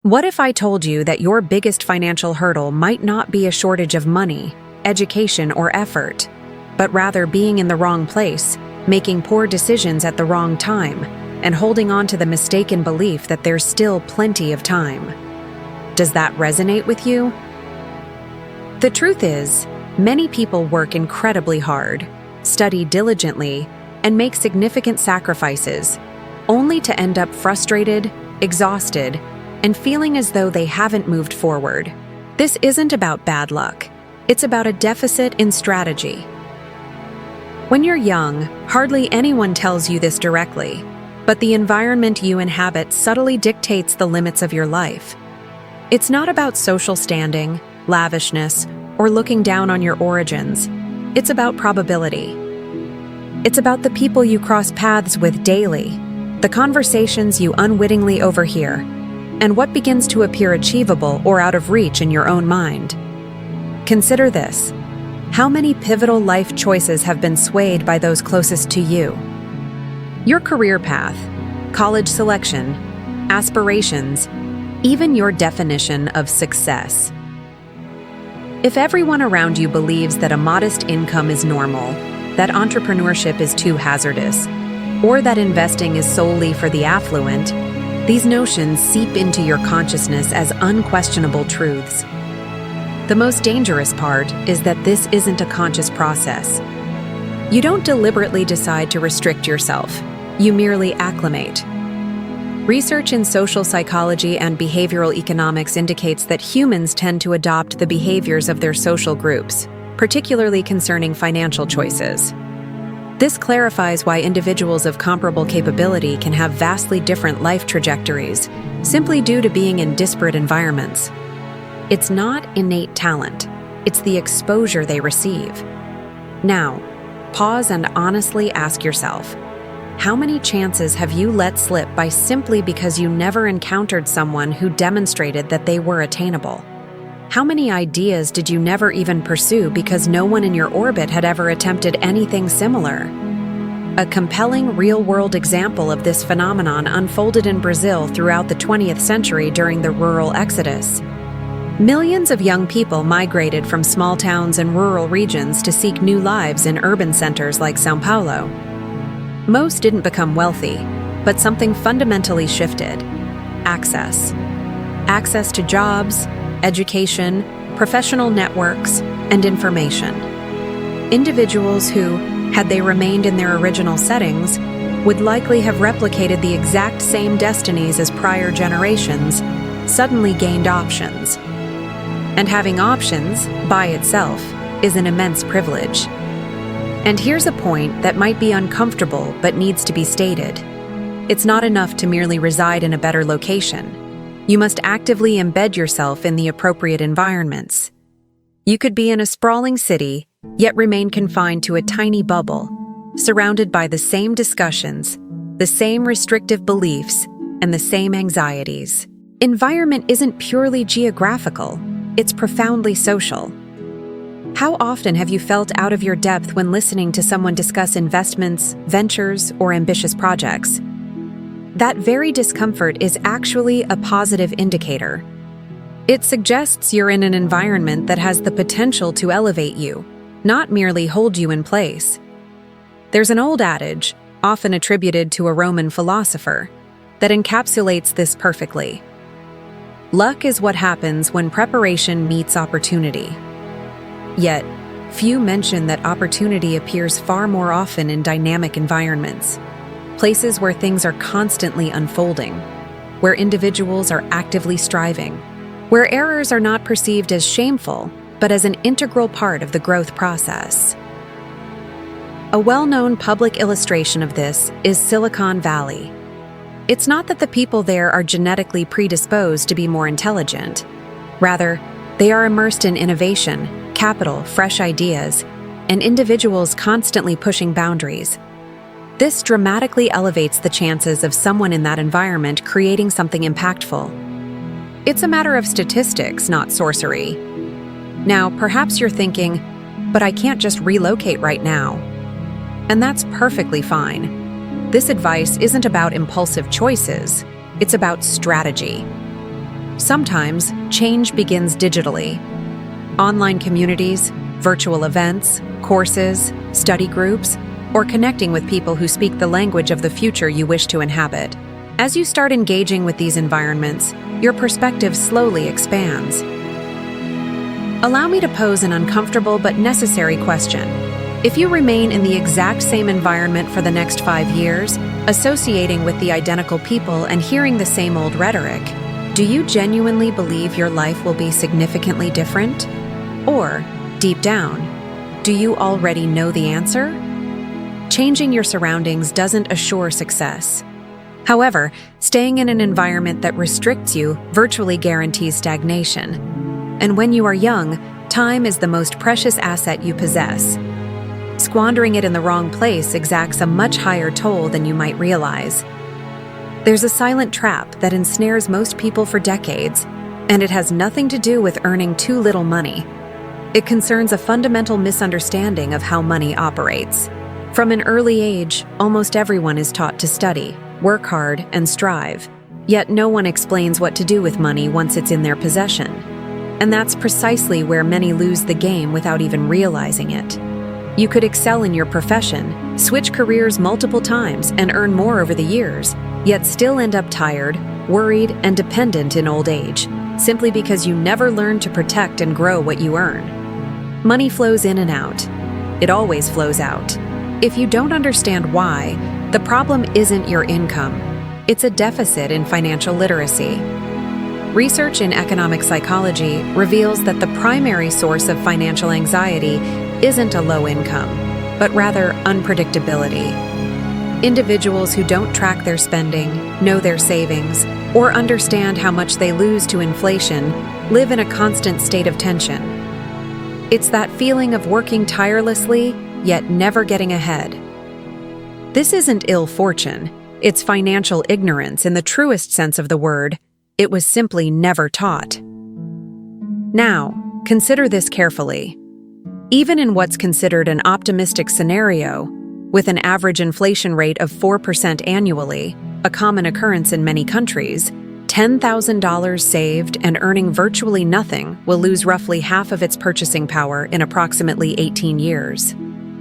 What if I told you that your biggest financial hurdle might not be a shortage of money, education, or effort, but rather being in the wrong place, making poor decisions at the wrong time, and holding on to the mistaken belief that there's still plenty of time? Does that resonate with you? The truth is, many people work incredibly hard, study diligently, and make significant sacrifices, only to end up frustrated, exhausted, and feeling as though they haven't moved forward. This isn't about bad luck. It's about a deficit in strategy. When you're young, hardly anyone tells you this directly, but the environment you inhabit subtly dictates the limits of your life. It's not about social standing, lavishness, or looking down on your origins. It's about probability. It's about the people you cross paths with daily, the conversations you unwittingly overhear, and what begins to appear achievable or out of reach in your own mind. Consider this. How many pivotal life choices have been swayed by those closest to you? Your career path, college selection, aspirations, even your definition of success. If everyone around you believes that a modest income is normal, that entrepreneurship is too hazardous, or that investing is solely for the affluent, these notions seep into your consciousness as unquestionable truths. The most dangerous part is that this isn't a conscious process. You don't deliberately decide to restrict yourself. You merely acclimate. Research in social psychology and behavioral economics indicates that humans tend to adopt the behaviors of their social groups, particularly concerning financial choices. This clarifies why individuals of comparable capability can have vastly different life trajectories, simply due to being in disparate environments. It's not innate talent, it's the exposure they receive. Now, pause and honestly ask yourself, how many chances have you let slip by simply because you never encountered someone who demonstrated that they were attainable? How many ideas did you never even pursue because no one in your orbit had ever attempted anything similar? A compelling real-world example of this phenomenon unfolded in Brazil throughout the 20th century during the rural exodus. Millions of young people migrated from small towns and rural regions to seek new lives in urban centers like São Paulo. Most didn't become wealthy, but something fundamentally shifted: access. Access to jobs, education, professional networks, and information. Individuals who, had they remained in their original settings, would likely have replicated the exact same destinies as prior generations, suddenly gained options. And having options, by itself, is an immense privilege. And here's a point that might be uncomfortable but needs to be stated. It's not enough to merely reside in a better location. You must actively embed yourself in the appropriate environments. You could be in a sprawling city, yet remain confined to a tiny bubble, surrounded by the same discussions, the same restrictive beliefs, and the same anxieties. Environment isn't purely geographical, it's profoundly social. How often have you felt out of your depth when listening to someone discuss investments, ventures, or ambitious projects? That very discomfort is actually a positive indicator. It suggests you're in an environment that has the potential to elevate you, not merely hold you in place. There's an old adage, often attributed to a Roman philosopher, that encapsulates this perfectly. Luck is what happens when preparation meets opportunity. Yet, few mention that opportunity appears far more often in dynamic environments, places where things are constantly unfolding, where individuals are actively striving, where errors are not perceived as shameful, but as an integral part of the growth process. A well-known public illustration of this is Silicon Valley. It's not that the people there are genetically predisposed to be more intelligent. Rather, they are immersed in innovation, capital, fresh ideas, and individuals constantly pushing boundaries. This dramatically elevates the chances of someone in that environment creating something impactful. It's a matter of statistics, not sorcery. Now, perhaps you're thinking, but I can't just relocate right now. And that's perfectly fine. This advice isn't about impulsive choices, it's about strategy. Sometimes, change begins digitally. Online communities, virtual events, courses, study groups, or connecting with people who speak the language of the future you wish to inhabit. As you start engaging with these environments, your perspective slowly expands. Allow me to pose an uncomfortable but necessary question. If you remain in the exact same environment for the next 5 years, associating with the identical people and hearing the same old rhetoric, do you genuinely believe your life will be significantly different? Or, deep down, do you already know the answer? Changing your surroundings doesn't assure success. However, staying in an environment that restricts you virtually guarantees stagnation. And when you are young, time is the most precious asset you possess. Squandering it in the wrong place exacts a much higher toll than you might realize. There's a silent trap that ensnares most people for decades, and it has nothing to do with earning too little money. It concerns a fundamental misunderstanding of how money operates. From an early age, almost everyone is taught to study, work hard, and strive. Yet no one explains what to do with money once it's in their possession. And that's precisely where many lose the game without even realizing it. You could excel in your profession, switch careers multiple times, and earn more over the years, yet still end up tired, worried, and dependent in old age, simply because you never learned to protect and grow what you earn. Money flows in and out. It always flows out. If you don't understand why, the problem isn't your income. It's a deficit in financial literacy. Research in economic psychology reveals that the primary source of financial anxiety isn't a low income, but rather unpredictability. Individuals who don't track their spending, know their savings, or understand how much they lose to inflation live in a constant state of tension. It's that feeling of working tirelessly, yet never getting ahead. This isn't ill fortune, it's financial ignorance in the truest sense of the word. It was simply never taught. Now, consider this carefully. Even in what's considered an optimistic scenario, with an average inflation rate of 4% annually, a common occurrence in many countries, $10,000 saved and earning virtually nothing will lose roughly half of its purchasing power in approximately 18 years.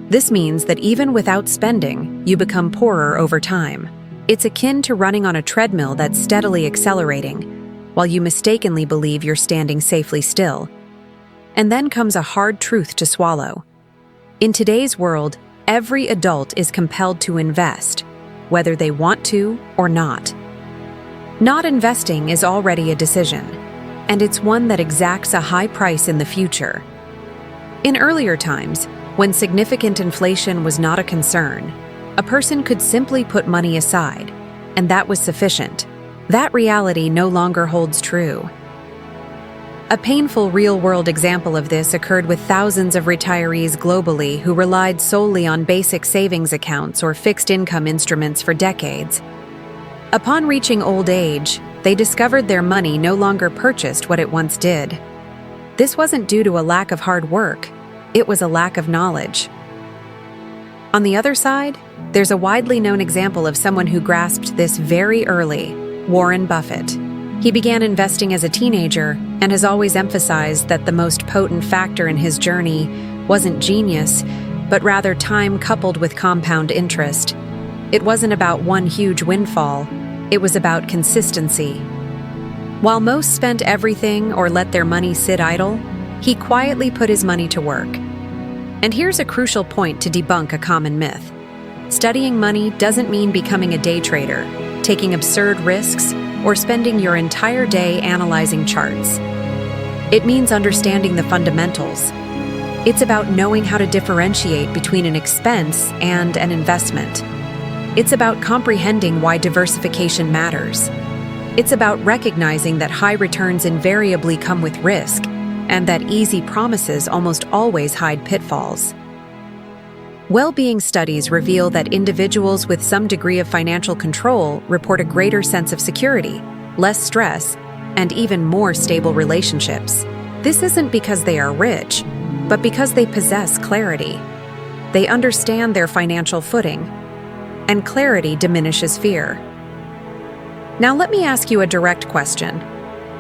This means that even without spending, you become poorer over time. It's akin to running on a treadmill that's steadily accelerating, while you mistakenly believe you're standing safely still. And then comes a hard truth to swallow. In today's world, every adult is compelled to invest, whether they want to or not. Not investing is already a decision, and it's one that exacts a high price in the future. In earlier times, when significant inflation was not a concern, a person could simply put money aside, and that was sufficient. That reality no longer holds true. A painful real-world example of this occurred with thousands of retirees globally who relied solely on basic savings accounts or fixed-income instruments for decades. Upon reaching old age, they discovered their money no longer purchased what it once did. This wasn't due to a lack of hard work, it was a lack of knowledge. On the other side, there's a widely known example of someone who grasped this very early, Warren Buffett. He began investing as a teenager and has always emphasized that the most potent factor in his journey wasn't genius, but rather time coupled with compound interest. It wasn't about one huge windfall, it was about consistency. While most spent everything or let their money sit idle, he quietly put his money to work. And here's a crucial point to debunk a common myth. Studying money doesn't mean becoming a day trader, taking absurd risks, or spending your entire day analyzing charts. It means understanding the fundamentals. It's about knowing how to differentiate between an expense and an investment. It's about comprehending why diversification matters. It's about recognizing that high returns invariably come with risk, and that easy promises almost always hide pitfalls. Well-being studies reveal that individuals with some degree of financial control report a greater sense of security, less stress, and even more stable relationships. This isn't because they are rich, but because they possess clarity. They understand their financial footing, and clarity diminishes fear. Now let me ask you a direct question.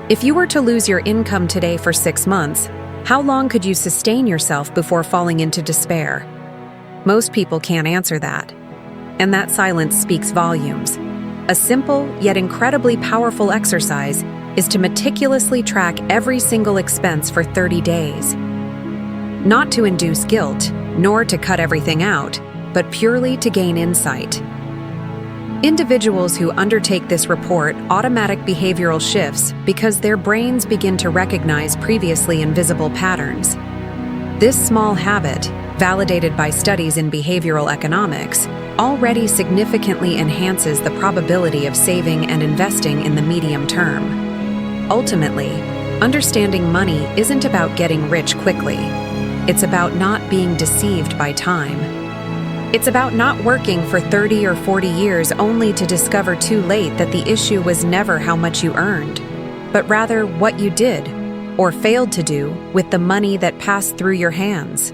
If you were to lose your income today for 6 months, how long could you sustain yourself before falling into despair? Most people can't answer that. And that silence speaks volumes. A simple yet incredibly powerful exercise is to meticulously track every single expense for 30 days. Not to induce guilt, nor to cut everything out, but purely to gain insight. Individuals who undertake this report automatic behavioral shifts because their brains begin to recognize previously invisible patterns. This small habit, validated by studies in behavioral economics, already significantly enhances the probability of saving and investing in the medium term. Ultimately, understanding money isn't about getting rich quickly. It's about not being deceived by time. It's about not working for 30 or 40 years only to discover too late that the issue was never how much you earned, but rather what you did, or failed to do, with the money that passed through your hands.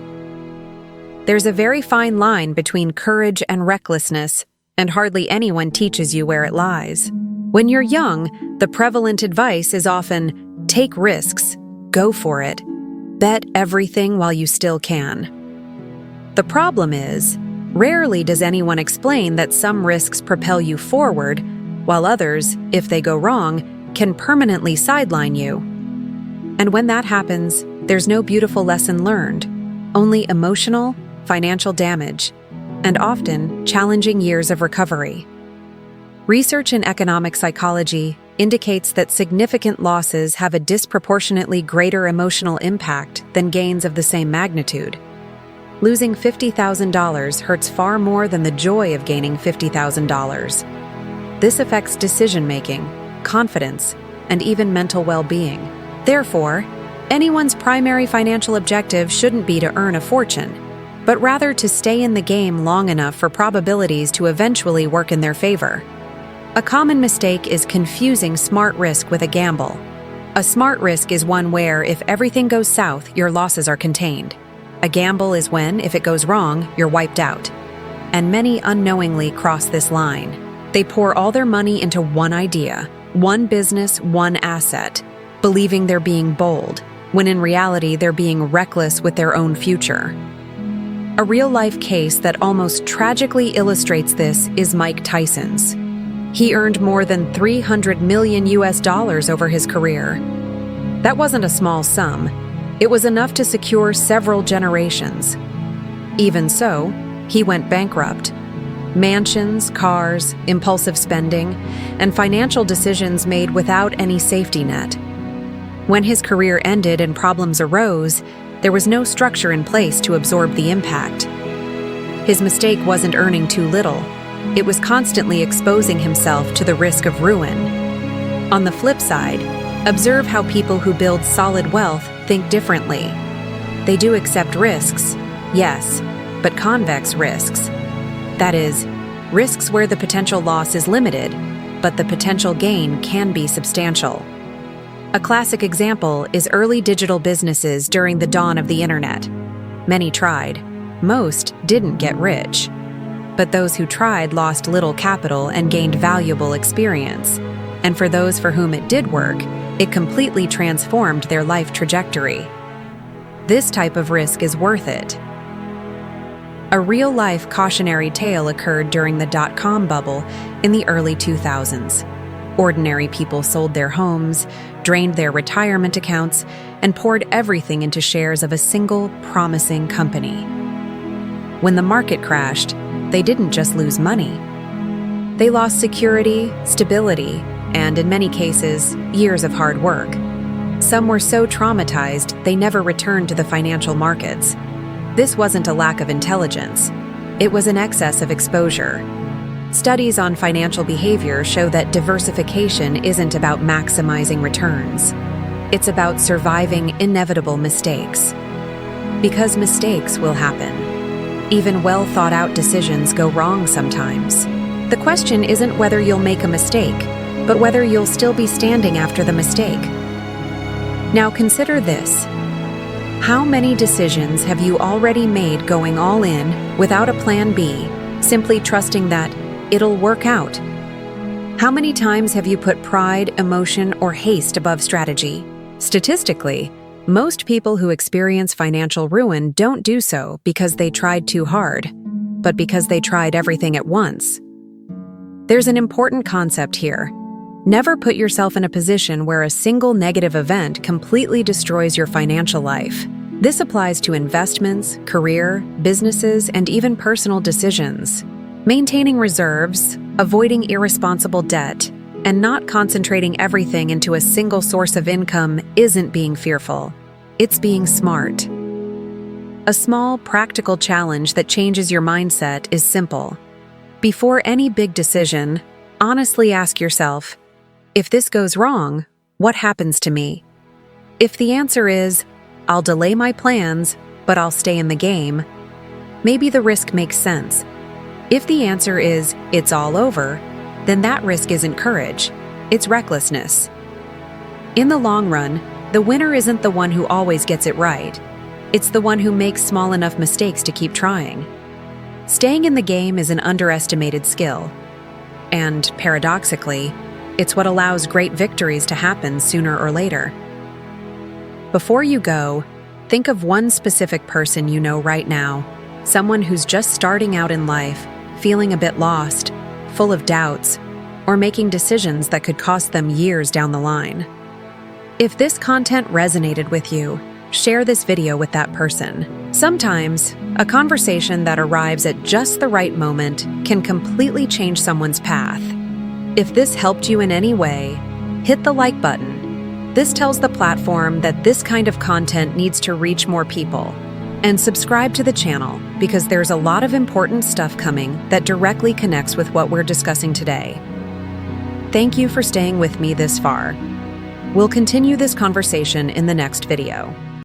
There's a very fine line between courage and recklessness, and hardly anyone teaches you where it lies. When you're young, the prevalent advice is often, take risks, go for it, bet everything while you still can. The problem is, rarely does anyone explain that some risks propel you forward, while others, if they go wrong, can permanently sideline you. And when that happens, there's no beautiful lesson learned, only emotional, financial damage, and often challenging years of recovery. Research in economic psychology indicates that significant losses have a disproportionately greater emotional impact than gains of the same magnitude. Losing $50,000 hurts far more than the joy of gaining $50,000. This affects decision-making, confidence, and even mental well-being. Therefore, anyone's primary financial objective shouldn't be to earn a fortune, but rather to stay in the game long enough for probabilities to eventually work in their favor. A common mistake is confusing smart risk with a gamble. A smart risk is one where, if everything goes south, your losses are contained. A gamble is when, if it goes wrong, you're wiped out. And many unknowingly cross this line. They pour all their money into one idea, one business, one asset, believing they're being bold, when in reality they're being reckless with their own future. A real-life case that almost tragically illustrates this is Mike Tyson's. He earned more than $300 million over his career. That wasn't a small sum. It was enough to secure several generations. Even so, he went bankrupt. Mansions, cars, impulsive spending, and financial decisions made without any safety net. When his career ended and problems arose, there was no structure in place to absorb the impact. His mistake wasn't earning too little. It was constantly exposing himself to the risk of ruin. On the flip side, observe how people who build solid wealth think differently. They do accept risks, yes, but convex risks. That is, risks where the potential loss is limited, but the potential gain can be substantial. A classic example is early digital businesses during the dawn of the internet. Many tried. Most didn't get rich. But those who tried lost little capital and gained valuable experience. And for those for whom it did work, it completely transformed their life trajectory. This type of risk is worth it. A real-life cautionary tale occurred during the dot-com bubble in the early 2000s. Ordinary people sold their homes, drained their retirement accounts, and poured everything into shares of a single, promising company. When the market crashed, they didn't just lose money. They lost security, stability, and in many cases, years of hard work. Some were so traumatized they never returned to the financial markets. This wasn't a lack of intelligence. It was an excess of exposure. Studies on financial behavior show that diversification isn't about maximizing returns. It's about surviving inevitable mistakes. Because mistakes will happen. Even well-thought-out decisions go wrong sometimes. The question isn't whether you'll make a mistake, but whether you'll still be standing after the mistake. Now consider this. How many decisions have you already made going all in without a plan B, simply trusting that it'll work out? How many times have you put pride, emotion, or haste above strategy? Statistically, most people who experience financial ruin don't do so because they tried too hard, but because they tried everything at once. There's an important concept here. Never put yourself in a position where a single negative event completely destroys your financial life. This applies to investments, career, businesses, and even personal decisions. Maintaining reserves, avoiding irresponsible debt, and not concentrating everything into a single source of income isn't being fearful. It's being smart. A small, practical challenge that changes your mindset is simple. Before any big decision, honestly ask yourself, if this goes wrong, what happens to me? If the answer is, I'll delay my plans, but I'll stay in the game, maybe the risk makes sense. If the answer is, it's all over, then that risk isn't courage, it's recklessness. In the long run, the winner isn't the one who always gets it right. It's the one who makes small enough mistakes to keep trying. Staying in the game is an underestimated skill. And, paradoxically, it's what allows great victories to happen sooner or later. Before you go, think of one specific person you know right now, someone who's just starting out in life, feeling a bit lost, full of doubts, or making decisions that could cost them years down the line. If this content resonated with you, share this video with that person. Sometimes, a conversation that arrives at just the right moment can completely change someone's path. If this helped you in any way, hit the like button. This tells the platform that this kind of content needs to reach more people. And subscribe to the channel because there's a lot of important stuff coming that directly connects with what we're discussing today. Thank you for staying with me this far. We'll continue this conversation in the next video.